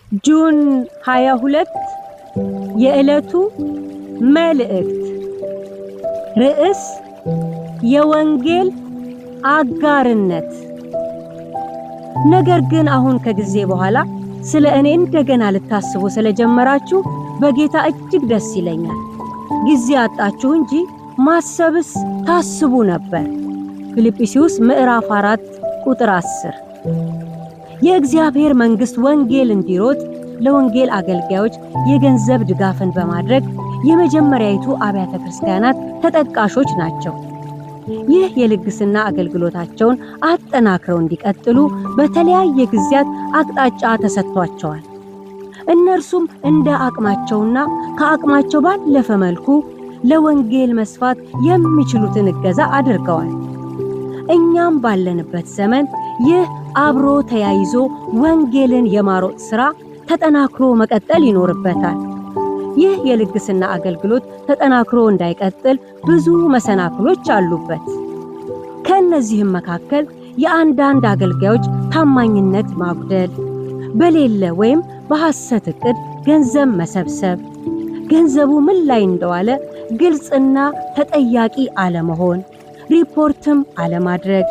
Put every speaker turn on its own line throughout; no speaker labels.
ጁን 22 የዕለቱ መልእክት ርዕስ የወንጌል አጋርነት። ነገር ግን አሁን ከጊዜ በኋላ ስለ እኔ እንደገና ልታስቡ ስለጀመራችሁ በጌታ እጅግ ደስ ይለኛል። ጊዜ አጣችሁ እንጂ ማሰብስ ታስቡ ነበር። ፊልጵስዩስ ምዕራፍ 4 ቁጥር 10። የእግዚአብሔር መንግስት ወንጌል እንዲሮጥ ለወንጌል አገልጋዮች የገንዘብ ድጋፍን በማድረግ የመጀመሪያይቱ አብያተ ክርስቲያናት ተጠቃሾች ናቸው። ይህ የልግስና አገልግሎታቸውን አጠናክረው እንዲቀጥሉ በተለያየ ጊዜያት አቅጣጫ ተሰጥቷቸዋል። እነርሱም እንደ አቅማቸውና ከአቅማቸው ባለፈ መልኩ ለወንጌል መስፋት የሚችሉትን እገዛ አድርገዋል። እኛም ባለንበት ዘመን ይህ አብሮ ተያይዞ ወንጌልን የማሮጥ ሥራ ተጠናክሮ መቀጠል ይኖርበታል። ይህ የልግስና አገልግሎት ተጠናክሮ እንዳይቀጥል ብዙ መሰናክሎች አሉበት። ከእነዚህም መካከል የአንዳንድ አገልጋዮች ታማኝነት ማጉደል፣ በሌለ ወይም በሐሰት ዕቅድ ገንዘብ መሰብሰብ፣ ገንዘቡ ምን ላይ እንደዋለ ግልጽና ተጠያቂ አለመሆን፣ ሪፖርትም አለማድረግ፣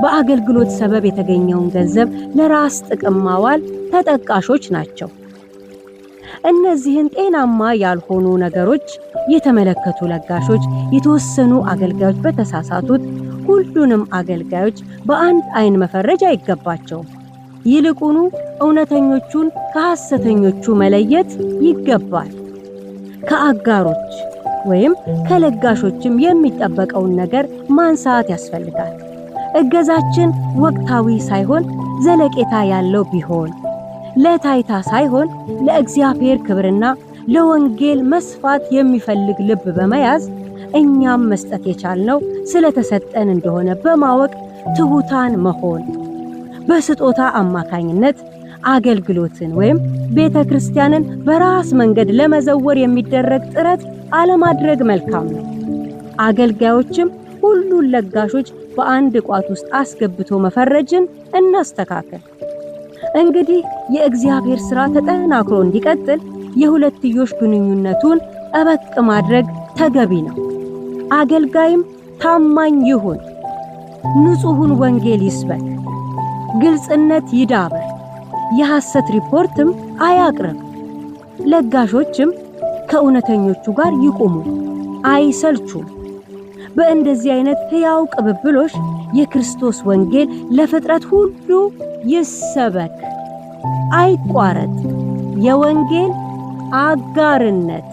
በአገልግሎት ሰበብ የተገኘውን ገንዘብ ለራስ ጥቅም ማዋል ተጠቃሾች ናቸው። እነዚህን ጤናማ ያልሆኑ ነገሮች የተመለከቱ ለጋሾች የተወሰኑ አገልጋዮች በተሳሳቱት ሁሉንም አገልጋዮች በአንድ አይን መፈረጅ አይገባቸውም። ይልቁኑ እውነተኞቹን ከሐሰተኞቹ መለየት ይገባል። ከአጋሮች ወይም ከለጋሾችም የሚጠበቀውን ነገር ማንሳት ያስፈልጋል። እገዛችን ወቅታዊ ሳይሆን ዘለቄታ ያለው ቢሆን፣ ለታይታ ሳይሆን ለእግዚአብሔር ክብርና ለወንጌል መስፋት የሚፈልግ ልብ በመያዝ እኛም መስጠት የቻልነው ስለተሰጠን እንደሆነ በማወቅ ትሁታን መሆን፣ በስጦታ አማካኝነት አገልግሎትን ወይም ቤተክርስቲያንን በራስ መንገድ ለመዘወር የሚደረግ ጥረት አለማድረግ መልካም ነው። አገልጋዮችም ሁሉን ለጋሾች በአንድ ቋት ውስጥ አስገብቶ መፈረጅን እናስተካክል። እንግዲህ የእግዚአብሔር ሥራ ተጠናክሮ እንዲቀጥል የሁለትዮሽ ግንኙነቱን ጠበቅ ማድረግ ተገቢ ነው። አገልጋይም ታማኝ ይሁን፣ ንጹሑን ወንጌል ይስበክ፣ ግልጽነት ይዳበር፣ የሐሰት ሪፖርትም አያቅርብ። ለጋሾችም ከእውነተኞቹ ጋር ይቁሙ፣ አይሰልቹም። በእንደዚህ አይነት ሕያው ቅብብሎሽ የክርስቶስ ወንጌል ለፍጥረት ሁሉ ይሰበክ፣ አይቋረጥ። የወንጌል አጋርነት